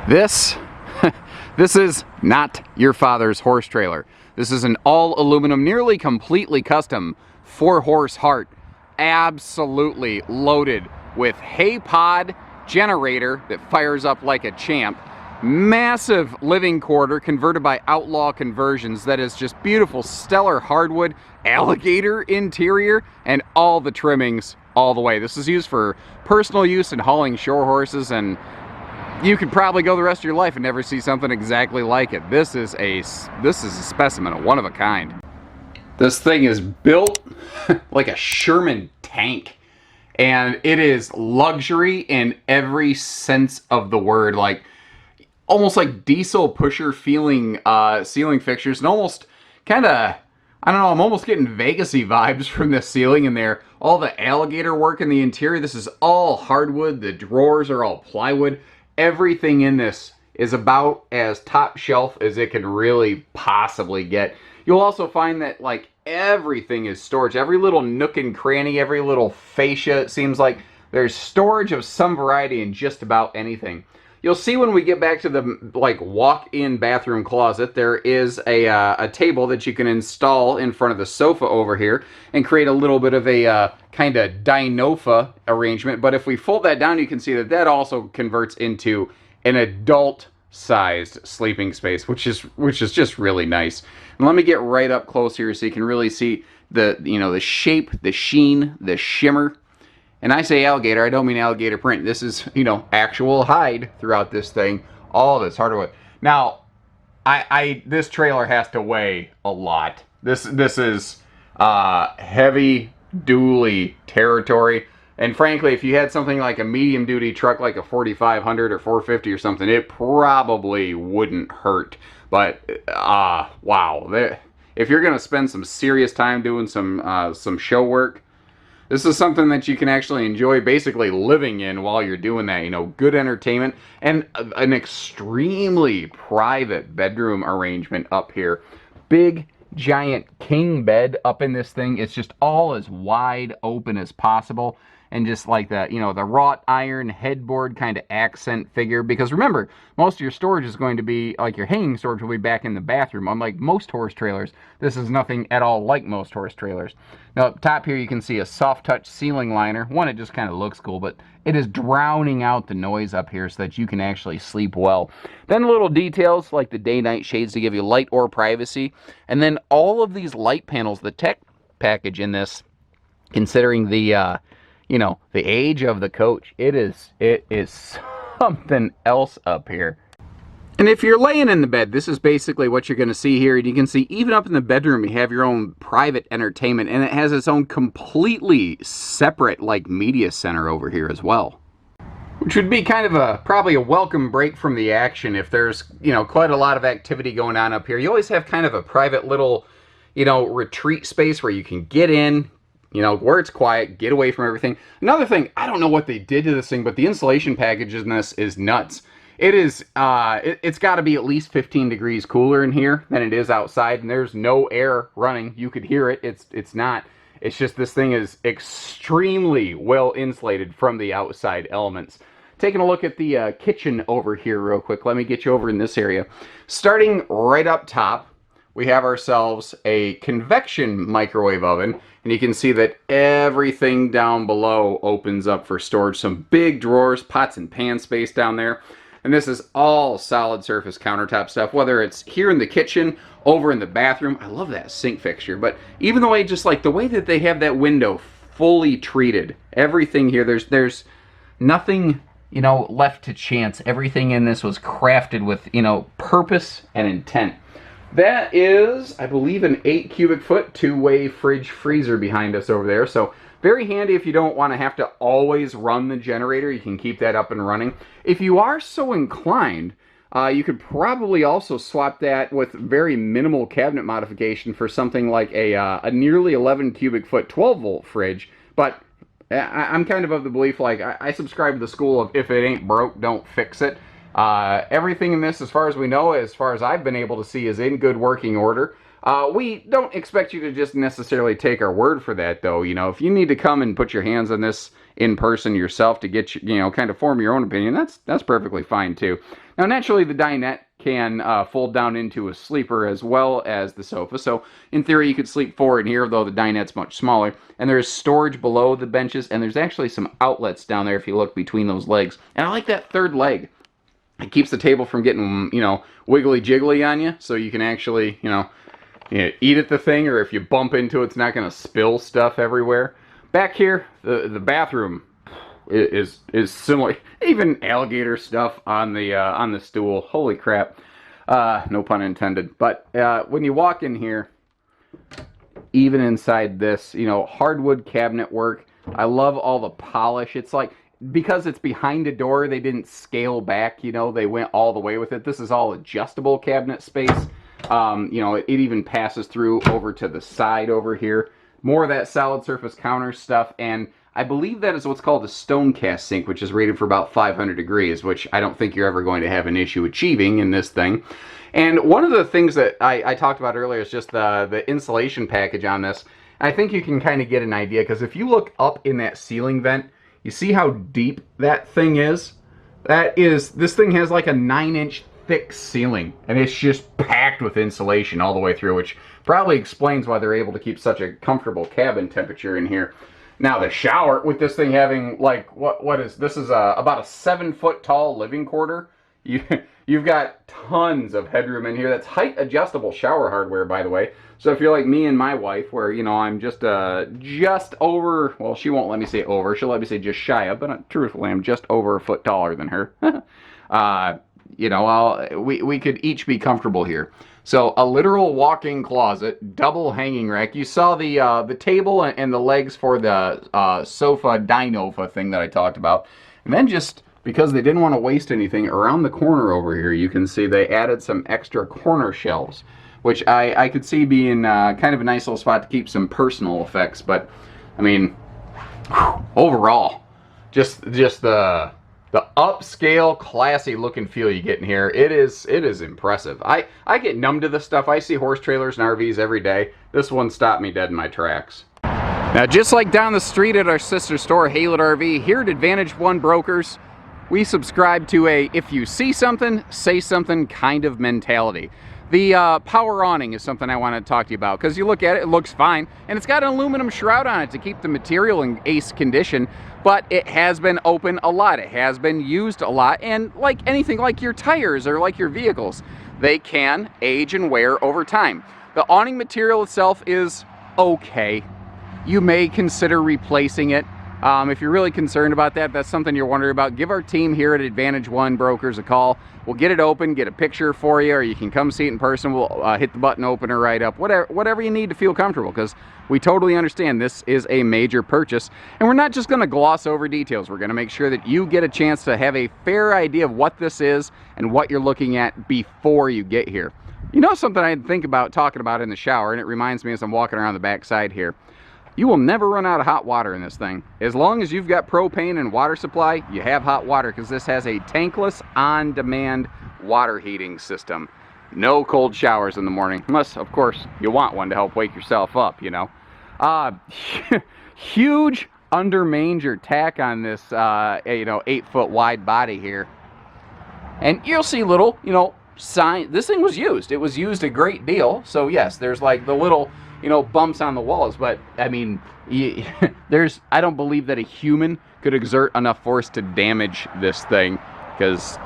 This, this is not your father's horse trailer. This is an all aluminum, nearly completely custom 4-horse Hart, absolutely loaded with hay pod generator that fires up like a champ, massive living quarter converted by Outlaw Conversions that is just beautiful, stellar hardwood, alligator interior, and all the trimmings all the way. This is used for personal use and hauling shore horses, and you could probably go the rest of your life and never see something exactly like it. This is a specimen, a one of a kind. This thing is built like a Sherman tank, and it is luxury in every sense of the word. Like almost like diesel pusher feeling ceiling fixtures, and almost kind of, I don't know, I'm almost getting Vegas-y vibes from this ceiling in there. All the alligator work in the interior. This is all hardwood. The drawers are all plywood. Everything in this is about as top shelf as it can really possibly get. You'll also find that like everything is storage. Every little nook and cranny, every little fascia, it seems like there's storage of some variety in just about anything. You'll see when we get back to the like walk-in bathroom closet, there is a table that you can install in front of the sofa over here and create a little bit of a kind of dinofa arrangement. But if we fold that down, you can see that that also converts into an adult-sized sleeping space, which is just really nice. And let me get right up close here so you can really see the the shape, the sheen, the shimmer. And I say alligator, I don't mean alligator print. This is, actual hide throughout this thing. All this hardwood. Now, this trailer has to weigh a lot. This is heavy dually territory. And frankly, if you had something like a medium duty truck, like a 4500 or 450 or something, it probably wouldn't hurt. But wow, if you're gonna spend some serious time doing some show work, this is something that you can actually enjoy basically living in while you're doing that. Good entertainment and an extremely private bedroom arrangement up here. Big, giant king bed up in this thing. It's just all as wide open as possible. And just like the, the wrought iron headboard kind of accent figure. Because remember, most of your storage is going to be, like your hanging storage will be back in the bathroom. Unlike most horse trailers, this is nothing at all like most horse trailers. Now up top here you can see a soft touch ceiling liner. One, it just kind of looks cool, but it is drowning out the noise up here so that you can actually sleep well. Then little details like the day-night shades to give you light or privacy. And then all of these light panels, the tech package in this, considering the the age of the coach, it is something else up here. And if you're laying in the bed, this is basically what you're going to see here. And you can see even up in the bedroom, you have your own private entertainment, and it has its own completely separate like media center over here as well. Which would be kind of probably a welcome break from the action if there's, quite a lot of activity going on up here. You always have kind of a private little, retreat space where you can get in, where it's quiet, get away from everything. Another thing, I don't know what they did to this thing, but the insulation package in this is nuts. It is, it's got to be at least 15 degrees cooler in here than it is outside, and there's no air running. You could hear it. It's not. It's just this thing is extremely well insulated from the outside elements. Taking a look at the kitchen over here real quick. Let me get you over in this area. Starting right up top, we have ourselves a convection microwave oven, and you can see that everything down below opens up for storage. Some big drawers, pots and pan space down there. And this is all solid surface countertop stuff, whether it's here in the kitchen, over in the bathroom. I love that sink fixture, but even the way, just like the way that they have that window fully treated, everything here, there's nothing, left to chance. Everything in this was crafted with, purpose and intent. That is, I believe, an 8 cubic foot two-way fridge freezer behind us over there. So very handy if you don't want to have to always run the generator. You can keep that up and running. If you are so inclined, you could probably also swap that with very minimal cabinet modification for something like a nearly 11 cubic foot 12 volt fridge. But I'm kind of the belief, like, I subscribe to the school of if it ain't broke, don't fix it. Everything in this, as far as we know, as far as I've been able to see, is in good working order. We don't expect you to just necessarily take our word for that, though. You know, if you need to come and put your hands on this in person yourself to get, you know, kind of form your own opinion, that's perfectly fine, too. Now, naturally, the dinette can fold down into a sleeper as well as the sofa. So, in theory, you could sleep forward in here, though the dinette's much smaller. And there's storage below the benches, and there's actually some outlets down there if you look between those legs. And I like that third leg. It keeps the table from getting, you know, wiggly jiggly on you, so you can actually, you know, eat at the thing, or if you bump into it, it's not going to spill stuff everywhere. Back here, the bathroom is similar. Even alligator stuff on the stool. Holy crap! No pun intended. But when you walk in here, even inside this, you know, hardwood cabinet work. I love all the polish. It's like, because it's behind a door, they didn't scale back, you know, they went all the way with it. This is all adjustable cabinet space. You know, it even passes through over to the side over here. More of that solid surface counter stuff, and I believe that is what's called a stone cast sink, which is rated for about 500 degrees, which I don't think you're ever going to have an issue achieving in this thing. And one of the things that I talked about earlier is just the insulation package on this. I think you can kind of get an idea, because if you look up in that ceiling vent, you see how deep that thing is? This thing has like a 9-inch thick ceiling, and it's just packed with insulation all the way through, which probably explains why they're able to keep such a comfortable cabin temperature in here. Now the shower, with this thing having like, this is about a 7-foot tall living quarter. You've got tons of headroom in here. That's height adjustable shower hardware, by the way. So if you're like me and my wife, where, you know, I'm just over, well, she won't let me say over, she'll let me say just shy of, but truthfully, I'm just over a foot taller than her. You know, we could each be comfortable here. So a literal walk-in closet, double hanging rack. You saw the table and the legs for the sofa dynofa thing that I talked about. And then, just because they didn't want to waste anything, around the corner over here, you can see they added some extra corner shelves, which I could see being kind of a nice little spot to keep some personal effects. But I mean, overall, just the upscale, classy look and feel you get in here, it is impressive. I get numb to this stuff. I see horse trailers and RVs every day. This one stopped me dead in my tracks. Now, just like down the street at our sister store, Haylett RV, here at Advantage One Brokers, we subscribe to a if you see something, say something kind of mentality. The power awning is something I want to talk to you about, because you look at it, it looks fine, and it's got an aluminum shroud on it to keep the material in ace condition, but it has been open a lot, it has been used a lot, and like anything, like your tires or like your vehicles, they can age and wear over time. The awning material itself is okay. You may consider replacing it. If you're really concerned about that, that's something you're wondering about, give our team here at Advantage One Brokers a call. We'll get it open, get a picture for you, or you can come see it in person. We'll hit the button opener right up, whatever you need to feel comfortable, because we totally understand this is a major purchase. And we're not just going to gloss over details. We're going to make sure that you get a chance to have a fair idea of what this is and what you're looking at before you get here. You know, something I think about talking about in the shower, and it reminds me as I'm walking around the back side here. You will never run out of hot water in this thing. As long as you've got propane and water supply, you have hot water, because this has a tankless, on-demand water heating system. No cold showers in the morning, unless, of course, you want one to help wake yourself up, you know. Huge under-manger tack on this, 8-foot wide body here. And you'll see little, you know, sign. This thing was used. It was used a great deal. So, yes, there's like the little, you know, bumps on the walls, but I mean, I don't believe that a human could exert enough force to damage this thing, because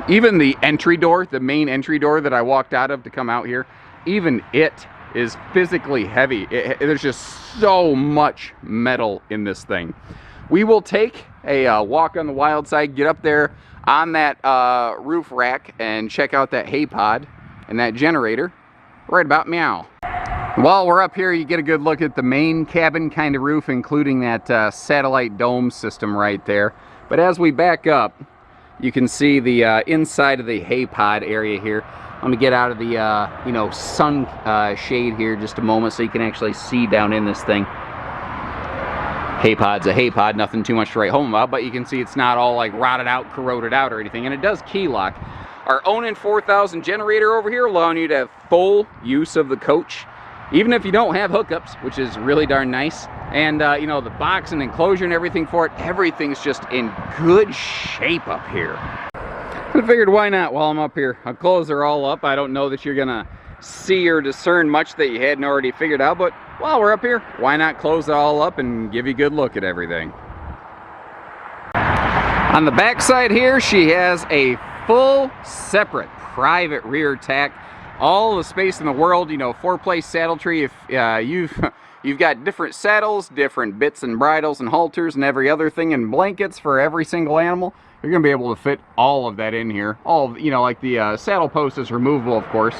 even the entry door, the main entry door that I walked out of to come out here, even it is physically heavy. There's just so much metal in this thing. We will take a walk on the wild side, get up there on that roof rack and check out that hay pod and that generator right about meow. While we're up here, you get a good look at the main cabin kind of roof, including that satellite dome system right there. But as we back up, you can see the inside of the hay pod area here. I'm gonna get out of the sun shade here just a moment so you can actually see down in this thing. Hay pod's a hay pod, nothing too much to write home about, but you can see it's not all like rotted out, corroded out or anything, and it does key lock. our Onan 4000 generator over here, allowing you to have full use of the coach, even if you don't have hookups, which is really darn nice. And you know, the box and enclosure and everything for it, everything's just in good shape up here. I figured, why not while I'm up here? Our clothes are all up. I don't know that you're gonna see or discern much that you hadn't already figured out, but while we're up here, why not close it all up and give you a good look at everything. On the back side here, she has a full separate private rear tack. All the space in the world, you know, 4-place saddle tree. If you've got different saddles, different bits and bridles and halters and every other thing, and blankets for every single animal, you're gonna be able to fit all of that in here. All, you know, like the saddle post is removable, of course.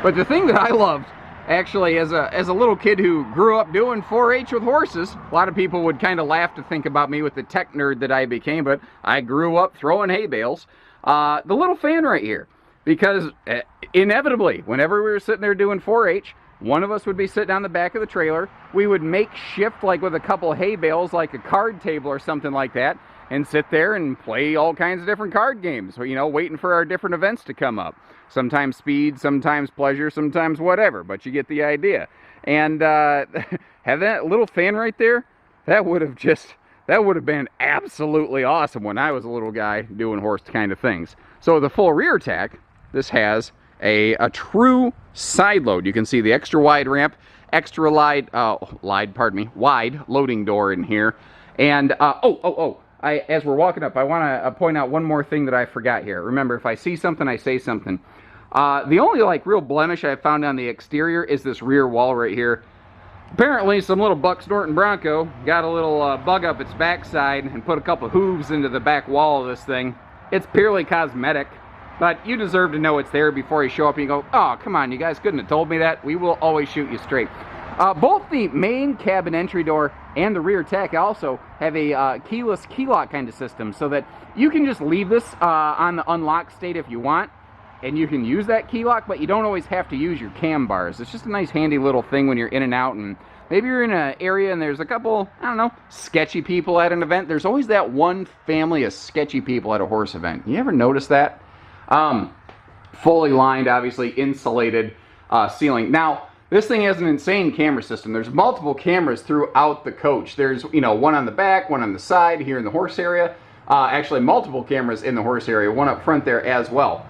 But the thing that I loved, actually, as a little kid who grew up doing 4-H with horses, a lot of people would kind of laugh to think about me with the tech nerd that I became, but I grew up throwing hay bales. The little fan right here, because inevitably, whenever we were sitting there doing 4-H, one of us would be sitting on the back of the trailer. We would make shift, like with a couple hay bales, like a card table or something like that, and sit there and play all kinds of different card games, you know, waiting for our different events to come up. Sometimes speed, sometimes pleasure, sometimes whatever, but you get the idea. And have that little fan right there, that would have been absolutely awesome when I was a little guy doing horse kind of things. So the full rear tack, this has a true side load. You can see the extra wide ramp, extra wide loading door in here. And as we're walking up, I want to point out one more thing that I forgot here. Remember, if I see something, I say something. The only like real blemish I found on the exterior is this rear wall right here. Apparently, some little buck snorting bronco got a little bug up its backside and put a couple hooves into the back wall of this thing. It's purely cosmetic, but you deserve to know it's there before you show up and you go, oh, come on, you guys couldn't have told me that. We will always shoot you straight. Both the main cabin entry door and the rear tack also have a keyless key lock kind of system, so that you can just leave this on the unlock state if you want, and you can use that key lock, but you don't always have to use your cam bars. It's just a nice handy little thing when you're in and out, and maybe you're in an area and there's a couple, I don't know, sketchy people at an event. There's always that one family of sketchy people at a horse event. You ever notice that? Fully lined, obviously insulated ceiling. Now, this thing has an insane camera system. There's multiple cameras throughout the coach. There's, you know, one on the back, one on the side here in the horse area. Actually, multiple cameras in the horse area, one up front there as well.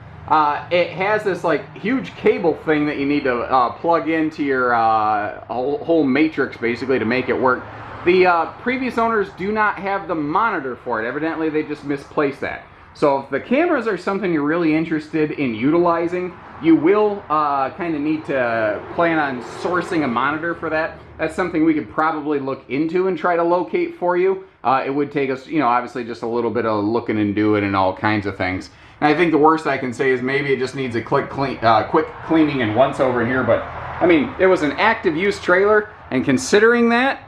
It has this like huge cable thing that you need to plug into your whole matrix basically to make it work. The previous owners do not have the monitor for it. Evidently, they just misplaced that. So if the cameras are something you're really interested in utilizing, you will kind of need to plan on sourcing a monitor for that. That's something we could probably look into and try to locate for you. It would take us, you know, obviously just a little bit of looking and doing and all kinds of things. And I think the worst I can say is maybe it just needs a quick cleaning and once over in here. But I mean, it was an active use trailer, and considering that,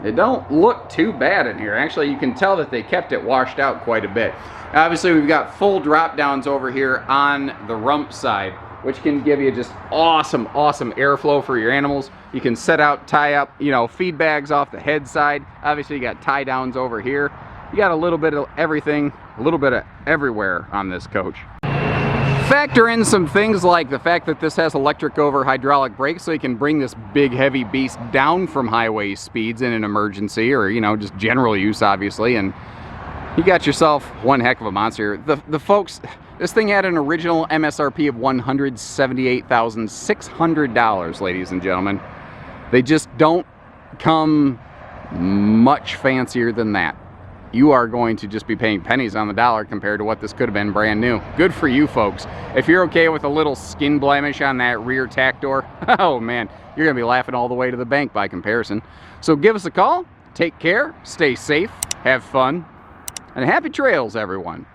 it don't look too bad in here. Actually, you can tell that they kept it washed out quite a bit. Obviously, we've got full drop downs over here on the rump side, which can give you just awesome airflow for your animals. You can set out, tie up, you know, feed bags off the head side. Obviously, you got tie downs over here. You got a little bit of everything, a little bit of everywhere on this coach. Factor in some things like the fact that this has electric over hydraulic brakes, so you can bring this big heavy beast down from highway speeds in an emergency, or, you know, just general use, obviously, and you got yourself one heck of a monster. The folks, this thing had an original MSRP of $178,600, ladies and gentlemen. They just don't come much fancier than that. You are going to just be paying pennies on the dollar compared to what this could have been brand new. Good for you folks. If you're okay with a little skin blemish on that rear tack door, oh man, you're gonna be laughing all the way to the bank by comparison. So give us a call, take care, stay safe, have fun, and happy trails, everyone.